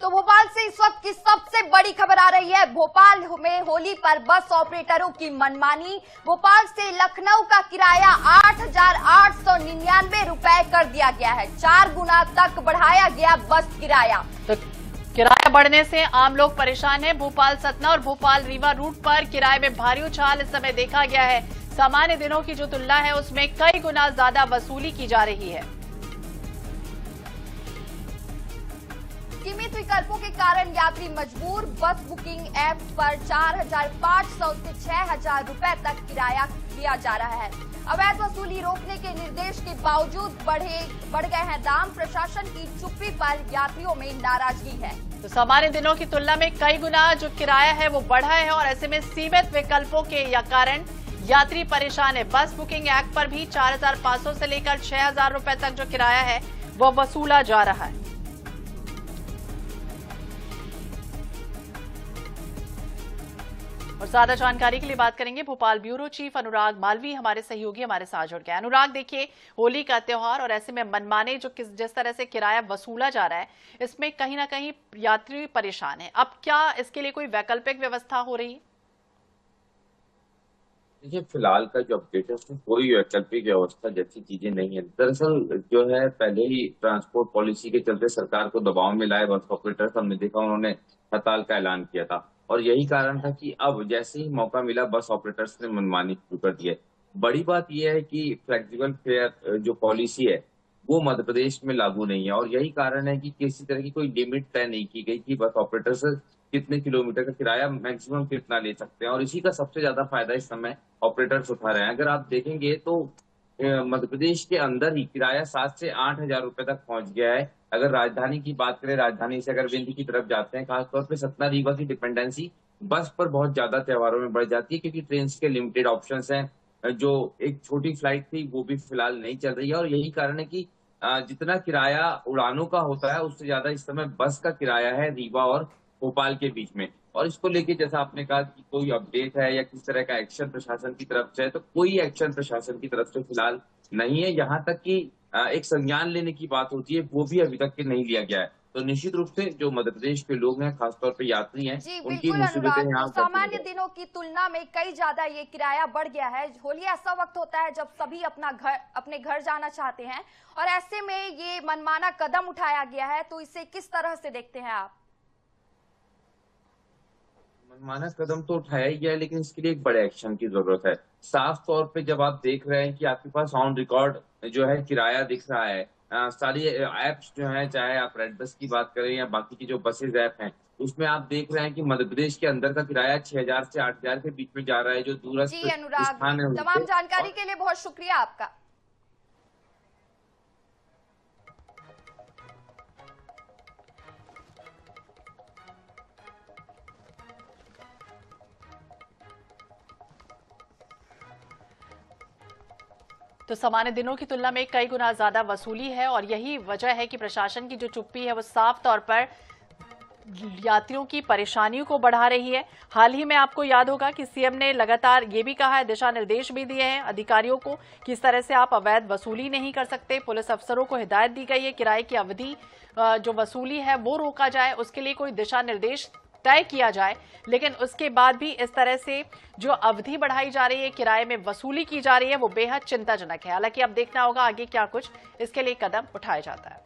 तो भोपाल से इस वक्त की सबसे बड़ी खबर आ रही है। भोपाल में होली पर बस ऑपरेटरों की मनमानी। भोपाल से लखनऊ का किराया 8,899 रुपए कर दिया गया है। 4 गुना तक बढ़ाया गया बस किराया। तो किराया बढ़ने से आम लोग परेशान हैं। भोपाल सतना और भोपाल रीवा रूट पर किराए में भारी उछाल इस समय देखा गया है। सामान्य दिनों की जो तुलना है उसमें कई गुना ज्यादा वसूली की जा रही है। सीमित विकल्पों के कारण यात्री मजबूर। बस बुकिंग ऐप पर 4,500 से 6,000 रुपए तक किराया लिया जा रहा है। अवैध वसूली रोकने के निर्देश के बावजूद बढ़ गए हैं दाम। प्रशासन की चुप्पी पर यात्रियों में नाराजगी है। तो सामान्य दिनों की तुलना में कई गुना जो किराया है वो बढ़ा है और ऐसे में सीमित विकल्पों के कारण यात्री परेशान है। बस बुकिंग ऐप पर भी 4,500 से लेकर 6,000 रुपए तक जो किराया है वो वसूला जा रहा है। और ज्यादा जानकारी के लिए बात करेंगे भोपाल ब्यूरो चीफ अनुराग मालवी, हमारे सहयोगी हमारे साथ जुड़ गए। अनुराग, देखिए होली का त्योहार और ऐसे में मनमाने जिस तरह से किराया वसूला जा रहा है इसमें कहीं ना कहीं यात्री परेशान है। अब क्या इसके लिए कोई वैकल्पिक व्यवस्था हो रही है? देखिए, फिलहाल का जो अपडेट है उसमें कोई वैकल्पिक व्यवस्था जैसी चीजें नहीं है। दरअसल जो है, पहले ही ट्रांसपोर्ट पॉलिसी के चलते सरकार को दबाव में लाए बस ऑपरेटर, हमने देखा उन्होंने हड़ताल का ऐलान किया था और यही कारण था कि अब जैसे ही मौका मिला बस ऑपरेटर्स ने मनमानी शुरू कर दी है। बड़ी बात यह है कि फ्लेक्सिबल फेयर जो पॉलिसी है वो मध्य प्रदेश में लागू नहीं है और यही कारण है कि किसी तरह की कोई लिमिट तय नहीं की गई कि बस ऑपरेटर्स कितने किलोमीटर का किराया मैक्सिमम कितना ले सकते हैं और इसी का सबसे ज्यादा फायदा इस समय ऑपरेटर्स उठा रहे हैं। अगर आप देखेंगे तो मध्य प्रदेश के अंदर ही किराया 7 से 8 हजार रुपए तक पहुंच गया है। अगर राजधानी की बात करें, राजधानी से अगर विंध्य की तरफ जाते हैं, खासतौर पे सतना रीवा की डिपेंडेंसी बस पर बहुत ज्यादा त्योहारों में बढ़ जाती है क्योंकि ट्रेन के लिमिटेड ऑप्शंस हैं। जो एक छोटी फ्लाइट थी वो भी फिलहाल नहीं चल रही है और यही कारण है कि जितना किराया उड़ानों का होता है उससे ज्यादा इस समय बस का किराया है रीवा और भोपाल के बीच में। और इसको लेके जैसा आपने कहा कि कोई अपडेट है या किस तरह का एक्शन प्रशासन की तरफ से है, तो कोई एक्शन प्रशासन की तरफ से फिलहाल नहीं है। यहाँ तक कि एक संज्ञान लेने की बात होती है वो भी अभी तक के नहीं लिया गया है। तो निश्चित रूप से जो मध्य प्रदेश के लोग हैं, खासतौर पे यात्री हैं, उनकी मुसीबतें यहाँ सामान्य दिनों की तुलना में कई ज्यादा ये किराया बढ़ गया है। होली ऐसा वक्त होता है जब सभी अपने घर जाना चाहते हैं और ऐसे में ये मनमाना कदम उठाया गया है, तो इसे किस तरह से देखते हैं आप? मनमाना कदम तो उठाया ही गया है लेकिन इसके लिए एक बड़े एक्शन की जरूरत है। साफ तौर पे जब आप देख रहे हैं कि आपके पास ऑन रिकॉर्ड जो है किराया दिख रहा है, सारी एप्स जो है, चाहे आप रेड बस की बात करें या बाकी की जो बसेज ऐप हैं, उसमें आप देख रहे हैं कि मध्य प्रदेश के अंदर का किराया 6,000 से 8,000 के बीच में जा रहा है। जो दूरस्थ स्थान है, तमाम जानकारी के लिए बहुत शुक्रिया आपका। तो सामान्य दिनों की तुलना में कई गुना ज्यादा वसूली है और यही वजह है कि प्रशासन की जो चुप्पी है वो साफ तौर पर यात्रियों की परेशानियों को बढ़ा रही है। हाल ही में आपको याद होगा कि सीएम ने लगातार ये भी कहा है, दिशा निर्देश भी दिए हैं अधिकारियों को कि इस तरह से आप अवैध वसूली नहीं कर सकते। पुलिस अफसरों को हिदायत दी गई है किराए की अवधि जो वसूली है वो रोका जाए, उसके लिए कोई दिशा निर्देश तय किया जाए। लेकिन उसके बाद भी इस तरह से जो अवधि बढ़ाई जा रही है, किराए में वसूली की जा रही है, वो बेहद चिंताजनक है। हालांकि अब देखना होगा आगे क्या कुछ इसके लिए कदम उठाया जाता है।